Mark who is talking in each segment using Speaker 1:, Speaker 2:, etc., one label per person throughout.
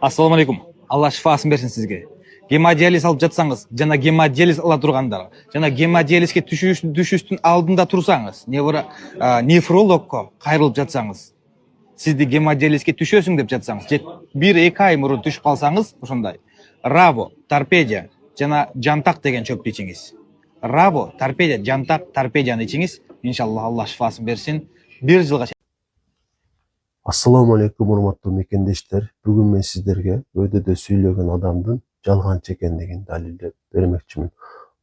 Speaker 1: Ассаламу алейкум. Алла шифасын берсин сизге. Гемодиализ алып жатсаңыз, жана гемодиализ ала тургандар, жана гемодиализге түшүштүн алдында турсаңыз, нефрологко кайрылып жатсаңыз, сизди гемодиализге түшөсүң деп жатсаңыз, же 1-2 ай мурун түшүп калсаңыз, ошондой раво, торпедия жана жантак деген чөптү ичиңиз. Раво, торпедия, жантак, торпедияны ичиңиз. Иншалла Алла шифасын берсин. 1 жылга.
Speaker 2: Assalamu alaikum урматтуу мекендештер. Бүгүн мен сиздерге өйдөдө сүйлөгөн адамдын жалганчы экендигин далилдеп бермекчимин.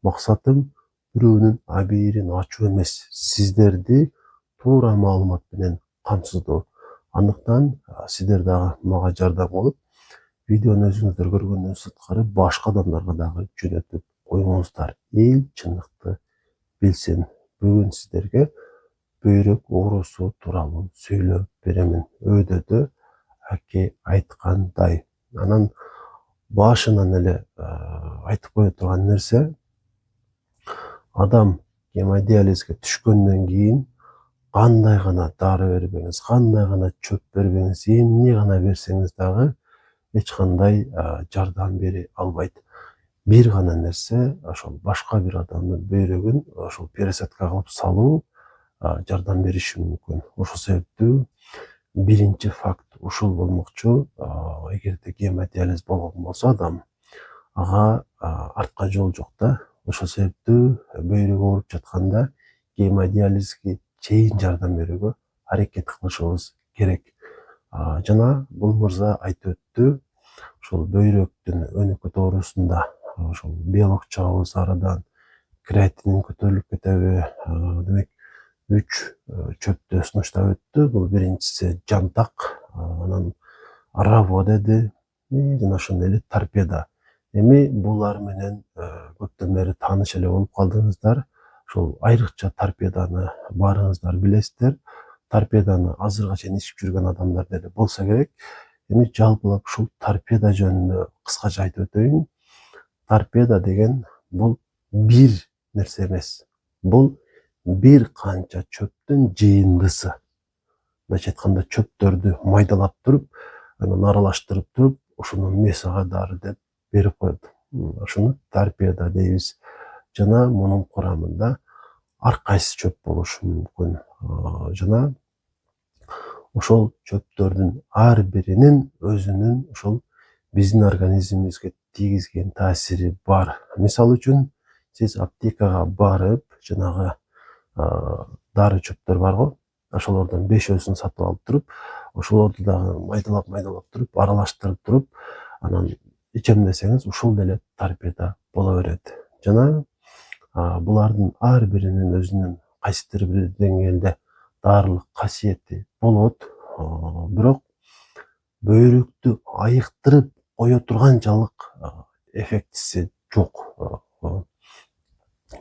Speaker 2: Максатым бирөөнүн абийирин ачуу эмес, сиздерди туура маалымат менен камсыздоо. Андыктан сиздер дагы мага жардам кылып, видеону өзүңүздөр көргөндөн сырткары башка адамдарга дагы жөнөтүп коюңуздар. Эл чындыкты билсин. Бүгүн сиздерге бөйрөк оорусу тууралуу сүйлөп беремин. Өйдөдө аке айткандай. Анан башынан эле айтып кое турган нерсе, адам гемодиализге түшкөндөн кийин кандай гана дары бербеңиз, кандай гана чөп бербеңиз, эмне гана берсеңиз дагы эч кандай жардам бере албайт. Бир гана нерсе, ошол башка бир адамдын бөйрөгүн ошол пересадка кылып салуу жардам бериши мүмкүн. Ошол себептүү биринчи факт ушул болмокчу. Эгерде гемодиализ болгон болсо адам, ага артка жол жок да. Ошол себептүү бөйрөгү ооруп жатканда гемодиализге чейин жардам берүүгө аракет кылышыбыз керек. Жана бул мырза айтып өттү, ошол бөйрөктүн өнөкөт оорусунда ошол белок чагыбыз арадан креатинин көтөрүлүп кетеби, демек 3 чөптү сунуштап өттү. Бул биринчиси жантак, анан раво деди, жана ошондой эле торпеда. Эми булар менен көптөн бери тааныш эле болуп калдыңыздар. Ошол айрыкча торпеданы баарыңыздар билесиздер. Торпеданы азыркыга чейин ичип жүргөн адамдар деле болсо керек. Эми жалпылап ушул торпеда жөнүндө кыскача айтып өтөйүн. Торпеда деген бул бир нерсе эмес. Бул бир канча чөптүн жыйындысы. Мындайча айтканда, чөптөрдү майдалап туруп, анан аралаштырып туруп, ошону месага дары деп берип коет. Ошону торпеда дейбиз. Жана мунун курамында ар кайсы чөп болушу мүмкүн. Жана ошол чөптөрдүн ар биринин өзүнүн ошол биздин организмибизге тийгизген таасири бар. Мисалы үчүн, сиз аптекага барып, жанагы дары чөптөр бар го, ошолордон 5-өсүн сатып алып туруп, ошолорду дагы майдалап туруп, аралаштырып туруп, анан ичем десеңиз, ушул деле торпеда боло берет. Жана булардын ар биринин өзүнүн кайсыдыр бир деңгээлде дарылык касиети болот, бирок бөйрөктү айыктырып кое турганчалык эффектиси жок.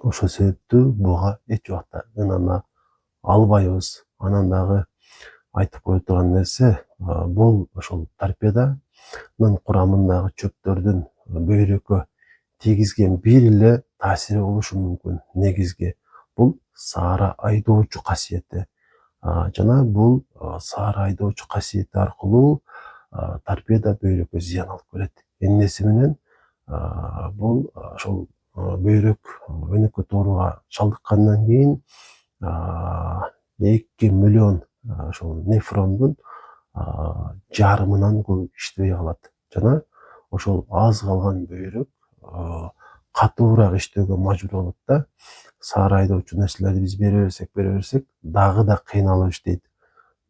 Speaker 2: Ошол себептүү буга эч убакта ынана албайбыз. Анан дагы айтып кое турган нерсе, бул ошол торпеданын курамындагы чөптөрдүн бөйрөккө тийгизген бир эле таасири болушу мүмкүн. Негизги бул саара айдоочу касиети. Жана бул саара айдоочу касиети аркылуу торпеда бөйрөккө зыян алып келет. Эмнеси менен? Бул ошол бөйрөк өнөкөт ооруга чалдыккандан кийин 2 миллион ошол нефрондун жарымынан көп иштебей калат. Жана ошол аз калган бөйрөк катуураак иштөөгө мажбур болот да. Саара айдоочу нерселерди биз бере берсек, дагы да кыйналып иштейт.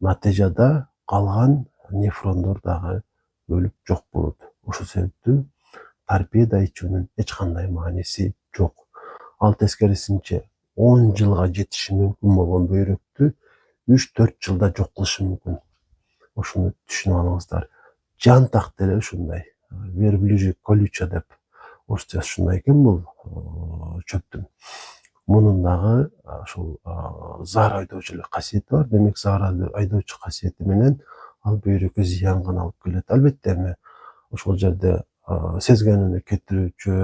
Speaker 2: Натыйжада калган нефрондор дагы өлүп жок болот. Ошол себептүү торпеда ичүүнүн эч кандай мааниси жок. Ал тескерисинче 10 жылга жетиши мүмкүн болгон бөйрөктү 3-4 жылда жок кылышы мүмкүн. Ошону түшүнүп алыңыздар. Жантак деле ушундай. Верблюжий колюча деп орусчасы ушундай экен бул чөптүн. Мунун дагы ошол заар айдоочу касиети бар. Демек, заар айдоочу касиети менен ал бөйрөккө зыян гана алып келет. Албетте, эми ошол жерде сезгенини кетирүүчү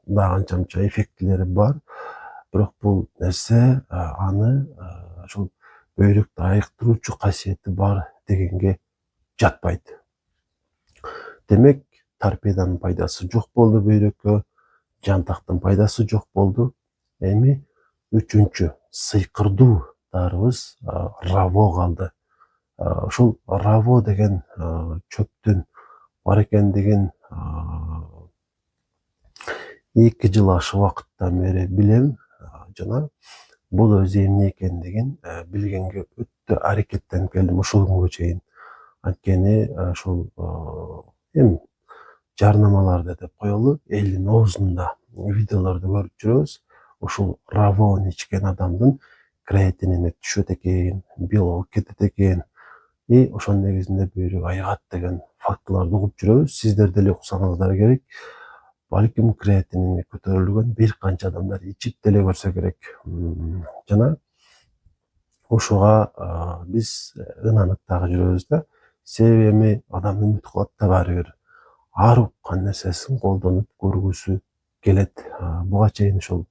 Speaker 2: дагы анча-мынча эффектилери бар. Бирок бул нерсе аны ошол бөйрөктү айыктыруучу касиети бар дегенге жатпайт. Демек торпеданын пайдасы жок болду бөйрөккө, жантактын пайдасы жок болду. Эми үчүнчү сыйкырдуу дарыбыз раво калды. Ушул раво деген чөптүн бар экендигин 2 жыл ашык убакыттан бери билем жана бул өзү эмне экендигин билгенге өтө аракеттенип келдим ушул күнгө чейин. Анткени ушул эми жарнамаларды деп коелу, элдин оозунда видеолорду көрүп жүрөбүз. Ушул равону ичкен адамдын креатинини түшөт экен, белоги кетет экен. И ошонун негизинде бөйрөк айыгат деген фактыларды угуп жүрөбүз. Сиздер деле уксаңыздар керек. Балким креатинини көтөрүлгөн бир канча адамдар ичип деле көрсө керек. Жана ушуга биз ынанып дагы жүрөбүз да. Себеби эми адам үмүт кылат да баары бир. Ар уккан нерсесин колдонуп көргүсү келет. Буга чейин ушул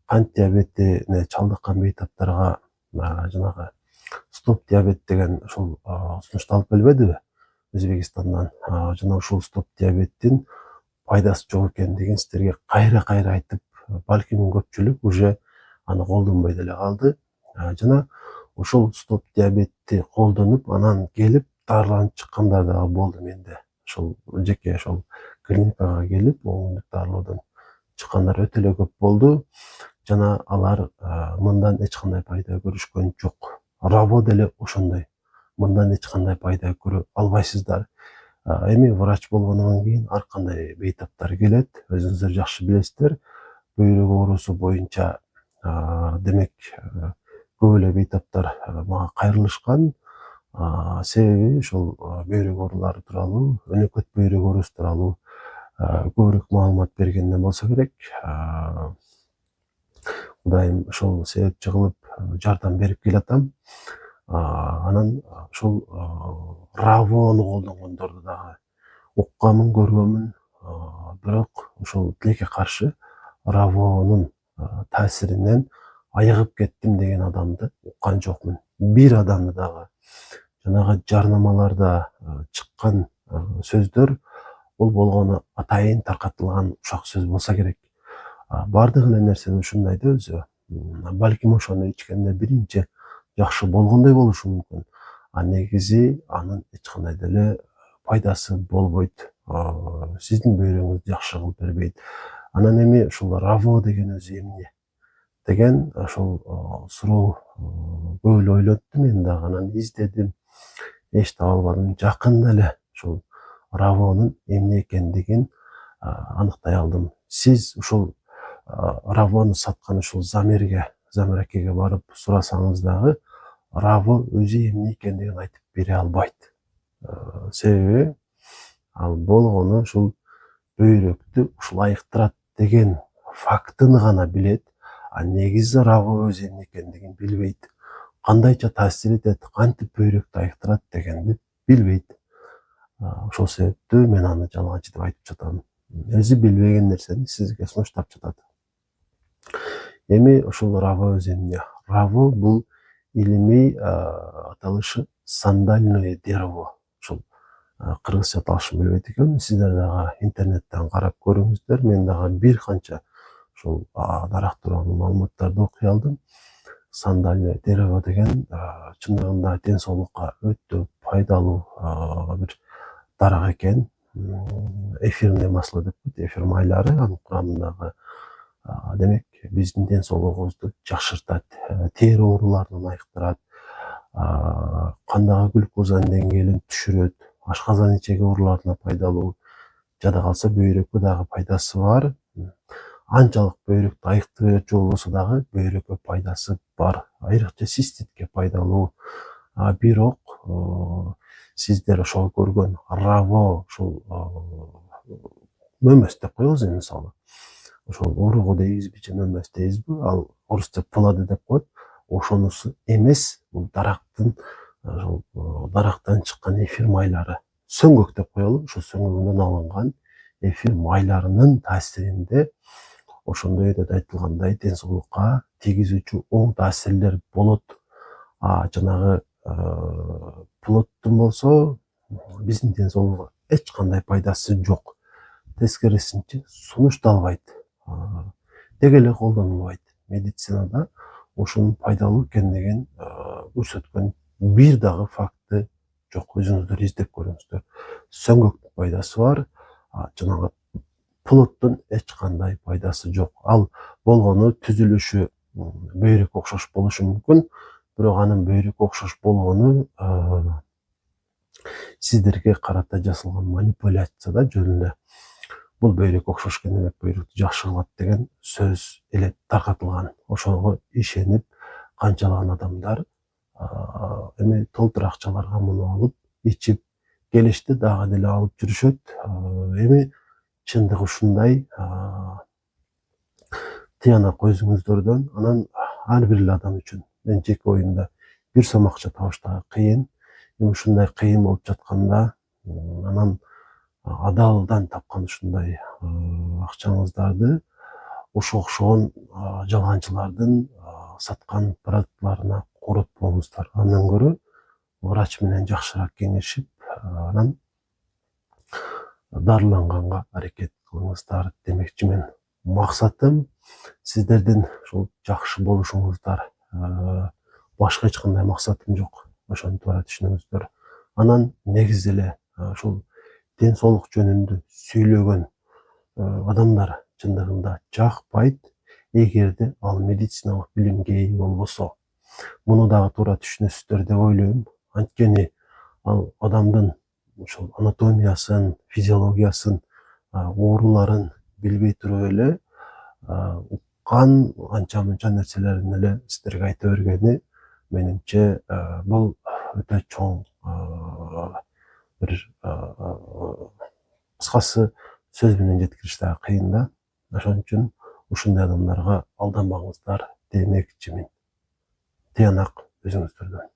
Speaker 2: кант диабетине чалдыккан бейтаптарга жанагы стоп диабет деген ушул сунушталып келбедиби Өзбекистандан? Жана ушул стоп диабеттин пайдасы жок экендигин сиздерге кайра айтып, балким көпчүлүк уже аны колдонбой деле калды. Жана ушул стоп диабетти колдонуп, анан келип дарыланып чыккандар дагы болду менде. Ушул жеке ошол клиникага келип, 10 күндүк дарылоодон чыккандар өтө эле көп болду. Жана алар мындан эч кандай пайда көрүшкөн жок. Раво деле ошондой. Мындан эч кандай пайда көрө албайсыздар. Эми врач болгондон кийин ар кандай бейтаптар келет, өзүңүздөр жакшы билесиздер. Бөйрөк оорусу боюнча демек көп эле бейтаптар мага кайрылышкан. Себеби ушул бөйрөк оорулары тууралуу, өнөкөт бөйрөк оорусу тууралуу көбүрөөк маалымат бергенден болсо керек. Кудайым ошол себепчи кылып жардам берип келатам. Анан ушул равону колдонгондорду дагы укканмын, көргөнмүн. Бирок ушул тилекке каршы равонун таасиринен айыгып кеттим деген адамды уккан жокмун. Бир адамды дагы жанагы жарнамаларда чыккан сөздөр бул болгону атайын таркатылган ушак сөз болсо керек. Бардык эле нерсе ушундай да өзү. Балким ошону ичкенде биринчи жакшы болгондой болушу мүмкүн. Негизи анын эч кандай деле пайдасы болбойт. Сиздин бөйрөгүңүздү жакшы кылып бербейт. Анан эми ушул раво деген өзү эмне деген ошол суроо көп эле ойлотту мен дагы. Анан издедим, эч таба албадым. Жакында эле ушул равонун эмне экендигин аныктай алдым. Сиз ушул равону саткан ушул Замир акеге барып сурасаңыз дагы, раво өзү эмне экендигин айтып бере албайт. Себеби ал болгону ушул бөйрөктү ушул айыктырат деген фактыны гана билет, негизи раво өзү эмне экендигин билбейт. Кандайча таасир этет, кантип бөйрөктү айыктырат дегенди билбейт. Ошол себептүү мен аны жалганчы деп айтып жатам. Өзү билбеген нерсени сизге сунуштап жатат. Эми ушул раво өзү эмне? Раво бул илимий аталышы сандальное дерево. Ушул кыргызча аталышын билбейт экенмин. Сиздер дагы интернеттен карап көрүңүздөр. Мен дагы бир канча ушул дарак тууралуу маалыматтарды окуй алдым. Сандальное дерево деген чындыгында ден соолукка өтө пайдалуу бир дарак экен. Эфирное масло деп коет, эфир майлары анын курамындагы демек биздин ден соолугубузду жакшыртат, тери ооруларынан айыктырат, кандагы глюкозанын деңгээлин түшүрөт, ашказан ичеги ооруларына пайдалуу, жада калса бөйрөккө дагы пайдасы бар. Анчалык бөйрөктү айыктырып берчү болбосо дагы бөйрөккө пайдасы бар. Айрыкча циститке пайдалуу. Бирок сиздер ошол көргөн раво ушул мөмөс деп коебуз эми мисалы. Ошол уругу дейбизби же мөмөс дейбизби? Ал орусча плоды деп коет. Ошонусу эмес, бул дарактан чыккан эфир майлары. Сөңгөк деп коелу. Ошо сөңгөгүнөн алынган эфир майларынын таасиринде ошондой да айтылгандай ден соолукка тийгизүүчү оң таасирлер болот. Жанагы плодтун болсо биздин ден соолукка эч кандай пайдасы жок. Тескерисинче сунушталбайт. Деги эле колдонулбайт. Медицинада ушунун пайдалуу экендигин көрсөткөн бир дагы факты жок. Өзүңүздөр издеп көрүңүздөр. Сөңгөктүн пайдасы бар, жанагы плоттун эч кандай пайдасы жок. Ал болгону түзүлүшү бөйрөк окшош болушу мүмкүн, бирок анын бөйрөк окшош болгону сиздерге карата жасалган манипуляцияда жөн эле бул бөйрөк окшош экен, демек бөйрөктү жакшы кылат деген сөз эле таркатылган. Ошого ишенип канчалаган адамдар эми толтур акчаларга муну алып ичип келишти, дагы деле алып жүрүшөт. Эми чындыгы ушундай, тыянак өзүңүздөрдөн. Анан ар бир эле адам үчүн мен жеке оюмда бир сом акча табыш дагы кыйын. Эми ушундай кыйын болуп жатканда анан адалдан тапкан ушундай акчаңыздарды ошого окшогон жалганчылардын саткан продуктларына коротпоңуздар. Андан көрө врач менен жакшыраак кеңешип, анан дарыланганга аракет кылыңыздар демекчимин. Максатым сиздердин ушул жакшы болушуңуздар. Башка эч кандай максатым жок. Ошону туура түшүнүңүздөр. Анан негизи эле ушул ден соолук жөнүндө сүйлөгөн адамдар чындыгында жакпайт, эгерде ал медициналык билимге ээ болбосо. Муну дагы туура түшүнөсүздөр деп ойлойм. Анткени ал адамдын ушул анатомиясын, физиологиясын, ооруларын билбей туруп эле уккан анча мынча нерселерин эле сиздерге айта бергени менимче бул өтө чоң бир кыскасы сөз менен жеткириш дагы кыйын да. Ошон үчүн ушундай адамдарга алданбаңыздар демекчимин. Тыянак өзүңүздөрдөн.